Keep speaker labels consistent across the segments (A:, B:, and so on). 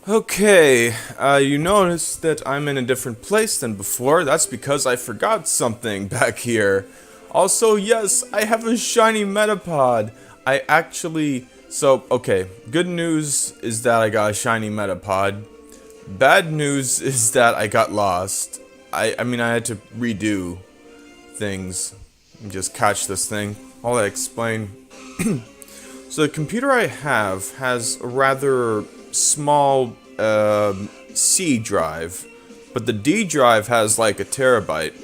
A: Okay, you notice that I'm in a different place than before. That's because I forgot something back here. Also, yes, I have a shiny Metapod. Okay, good news is that I got a shiny Metapod. Bad news is that I got lost. I had to redo things and just catch this thing. I'll explain. So the computer I have has a rather small C drive, but the D drive has like a terabyte.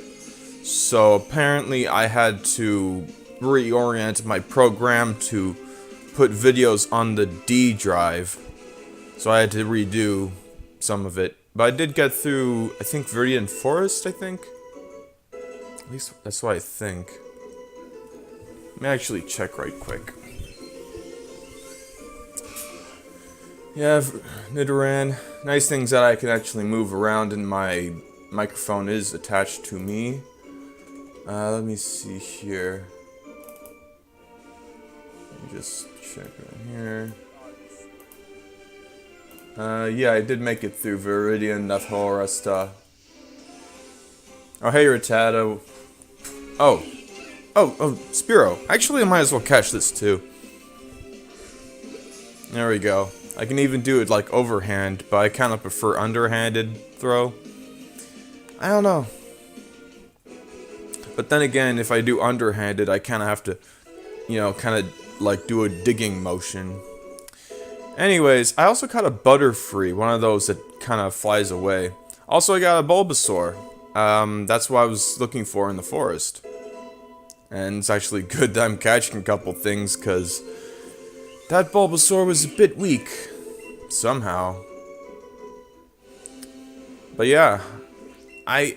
A: So apparently I had to reorient my program to put videos on the D drive. So I had to redo some of it. But I did get through, I think, Viridian Forest, I think? At least that's what I think. Let me actually check right quick. Yeah, Nidoran. Nice things that I can actually move around and my microphone is attached to me. Let me see here. Let me just check right here. Yeah, I did make it through Viridian, that whole stuff. Oh, hey, Rattata. Oh, Spearow. Actually, I might as well catch this too. There we go. I can even do it like overhand, but I kind of prefer underhanded throw. I don't know. But then again, if I do underhanded, I kind of have to, kind of like do a digging motion. Anyways, I also got a Butterfree, one of those that kind of flies away. Also, I got a Bulbasaur. That's what I was looking for in the forest. And it's actually good that I'm catching a couple things, because that Bulbasaur was a bit weak. Somehow. But yeah. I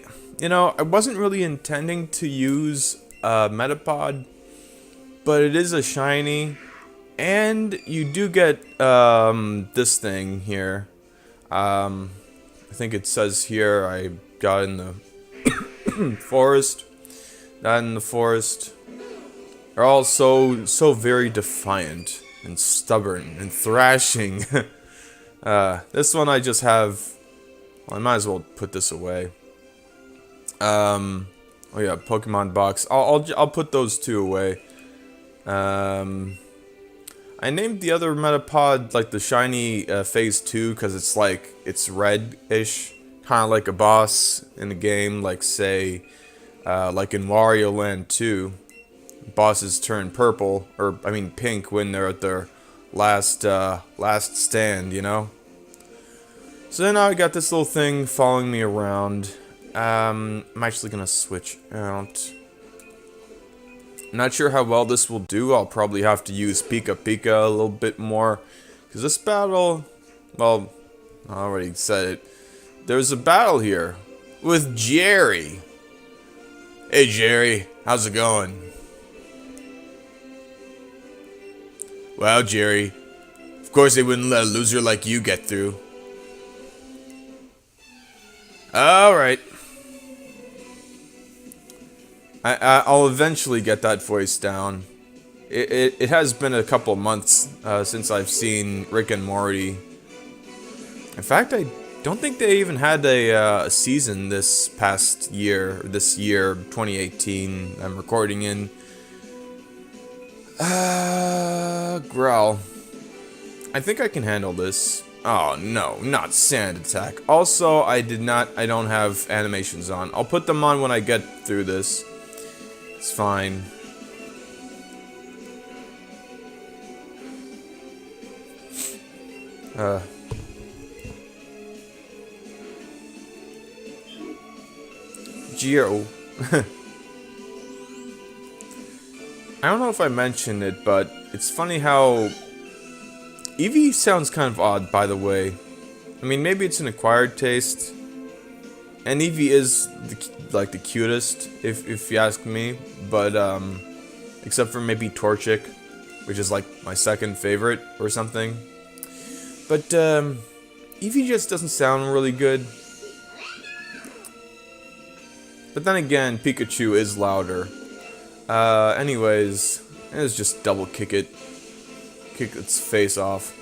A: wasn't really intending to use Metapod, but it is a shiny, and you do get this thing here. I think it says here I got in the forest. That in the forest. They're all so very defiant and stubborn and thrashing. This one I just have. Well, I might as well put this away. Oh yeah, Pokemon box. I'll put those two away. I named the other Metapod like the shiny Phase 2 because it's red-ish, kind of like a boss in the game, like say, like in Wario Land 2. Bosses turn purple, or I mean pink, when they're at their last stand, So then I got this little thing following me around. I'm actually gonna switch out. Not sure how well this will do. I'll probably have to use Pika Pika a little bit more, because this battle, well, I already said it. There's a battle here with Jerry. Hey Jerry, how's it going? Well, Jerry, of course they wouldn't let a loser like you get through. Alright. I'll eventually get that voice down. It has been a couple months since I've seen Rick and Morty. In fact, I don't think they even had a season this past year, 2018, I'm recording in. Growl. I think I can handle this. Oh no, not sand attack. Also, I don't have animations on. I'll put them on when I get through this. It's fine. Geo. I don't know if I mentioned it, but it's funny how Eevee sounds kind of odd, by the way. I mean, maybe it's an acquired taste, and Eevee is the cutest, if you ask me. But except for maybe Torchic, which is like my second favorite or something. But Eevee just doesn't sound really good. But then again, Pikachu is louder. Anyways, let's just double kick its face off.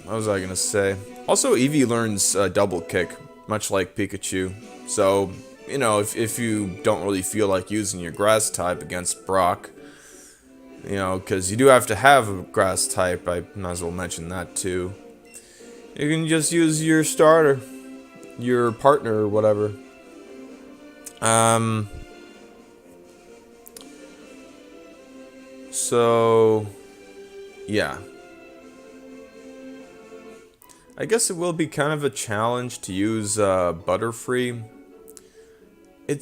A: What was I gonna say? Also, Eevee learns double kick, much like Pikachu. So, you know, if you don't really feel like using your grass type against Brock, you know, because you do have to have a grass type, I might as well mention that too. You can just use your starter, your partner, or whatever. So, yeah. I guess it will be kind of a challenge to use Butterfree. I'm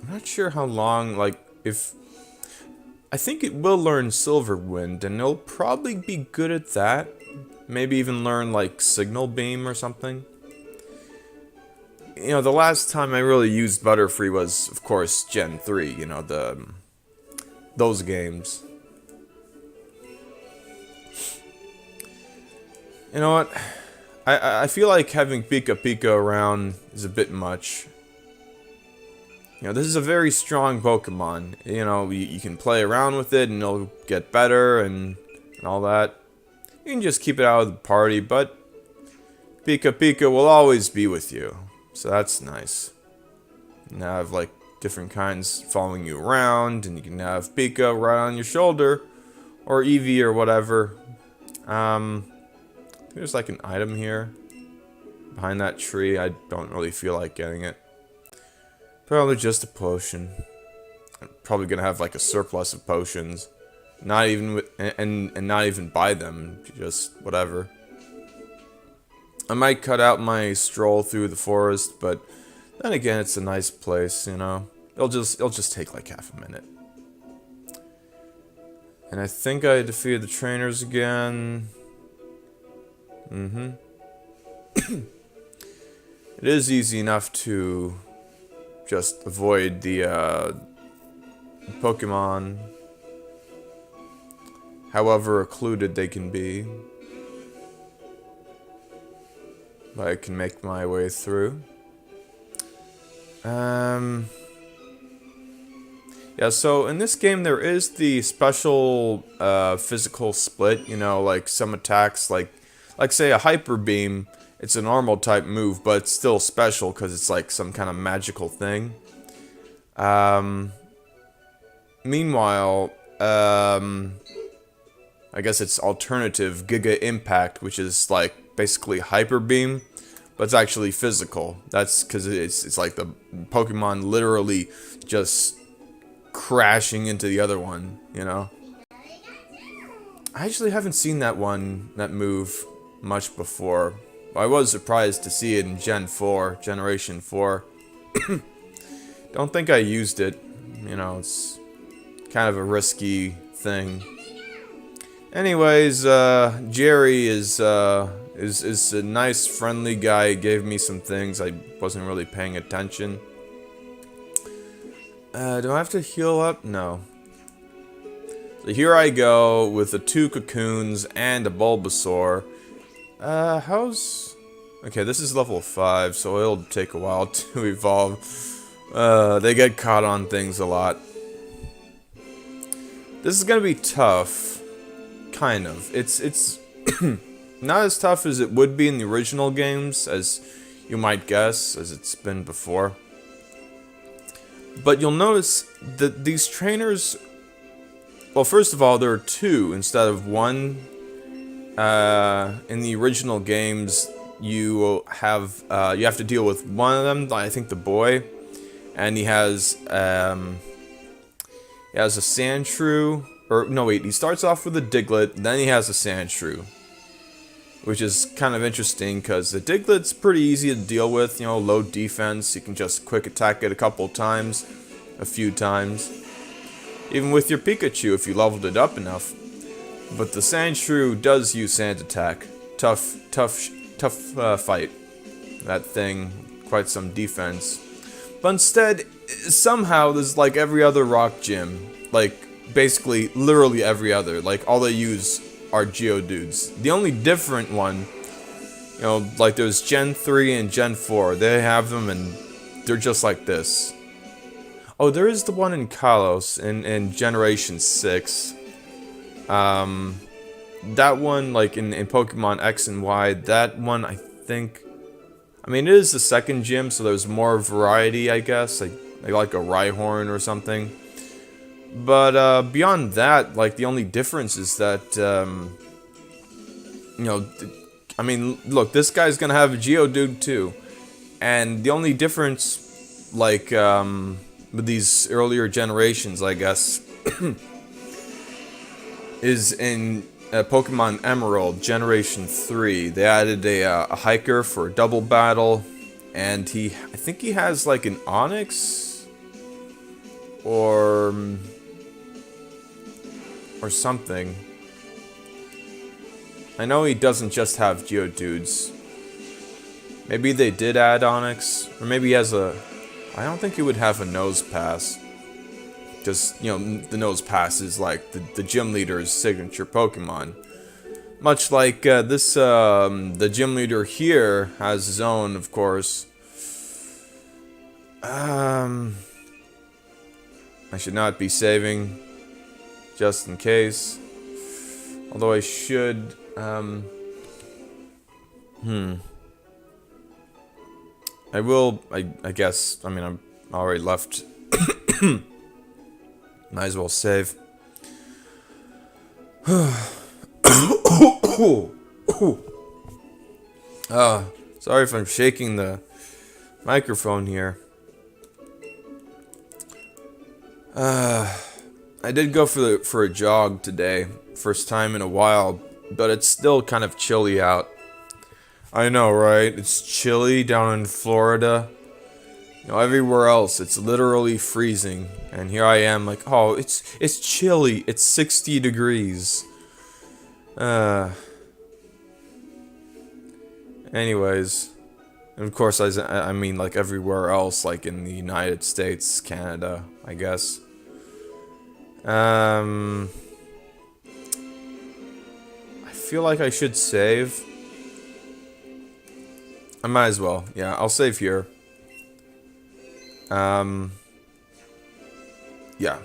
A: not sure how long, like, if... I think it will learn Silver Wind, and it'll probably be good at that. Maybe even learn, like, Signal Beam or something. You know, the last time I really used Butterfree was, of course, Gen 3, you know, those games. You know what? I feel like having Pika Pika around is a bit much. You know, this is a very strong Pokemon. You know, you can play around with it and it'll get better and all that. You can just keep it out of the party, but Pika Pika will always be with you. So that's nice. You can have, like, different kinds following you around, and you can have Pika right on your shoulder, or Eevee or whatever. There's like an item here behind that tree. I don't really feel like getting it. Probably just a potion. I'm probably gonna have like a surplus of potions. Not even with, and not even buy them. Just whatever. I might cut out my stroll through the forest, but then again, it's a nice place, you know. It'll just take like half a minute. And I think I defeated the trainers again. It is easy enough to just avoid the Pokemon, however occluded they can be. But I can make my way through. Yeah, so in this game there is the special physical split, you know, like some attacks, like say a Hyper Beam, it's a normal type move, but it's still special because it's like some kind of magical thing. Meanwhile, I guess it's alternative Giga Impact, which is like basically Hyper Beam, but it's actually physical. That's because it's like the Pokemon literally just crashing into the other one, you know? I actually haven't seen that move much before. I was surprised to see it in Generation 4. Don't think I used it. You know, it's kind of a risky thing. Anyways, Jerry is a nice, friendly guy. He gave me some things. I wasn't really paying attention. Do I have to heal up? No. So here I go with the 2 cocoons and a Bulbasaur. Okay, this is level 5, so it'll take a while to evolve. They get caught on things a lot. This is gonna be tough. Kind of. It's not as tough as it would be in the original games, as you might guess, as it's been before. But you'll notice that these trainers... Well, first of all, there are 2 instead of 1. In the original games, you have to deal with one of them. I think the boy, and he has a Sandshrew. Or no, wait, he starts off with a Diglett, then he has a Sandshrew, which is kind of interesting because the Diglett's pretty easy to deal with. You know, low defense. You can just quick attack it a few times, even with your Pikachu if you leveled it up enough. But the Sandshrew does use Sand Attack. Tough fight. That thing, quite some defense. But instead, somehow there's like every other rock gym. Like, basically, literally every other. Like, all they use are Geodudes. The only different one, you know, like there's Gen 3 and Gen 4. They have them and they're just like this. Oh, there is the one in Kalos in Generation 6. That one, like in Pokemon X and Y, that one I think, I mean, it is the second gym, so there's more variety, I guess, like a Rhyhorn or something. But beyond that, like, the only difference is that, you know, I mean, look, this guy's gonna have a Geodude too, and the only difference, like, with these earlier generations, I guess, is in Pokemon Emerald Generation 3. They added a hiker for a double battle, and I think he has like an Onix or something. I know he doesn't just have Geodudes. Maybe they did add Onix, or maybe he has a. I don't think he would have a Nose Pass. Just, you know, the Nose Pass is like the gym leader's signature Pokemon. Much like the gym leader here has his own, of course. I should not be saving, just in case. Although I should, I will, I guess, I mean, I'm already left. Might as well save. Sorry if I'm shaking the microphone here. I did go for a jog today, first time in a while, but it's still kind of chilly out. I know, right? It's chilly down in Florida. You know, everywhere else it's literally freezing, and here I am like, oh, it's chilly. It's 60 degrees. Anyways, and of course I mean like everywhere else, like in the United States, Canada, I guess. I feel like I should save. I might as well. Yeah, I'll save here. Yeah.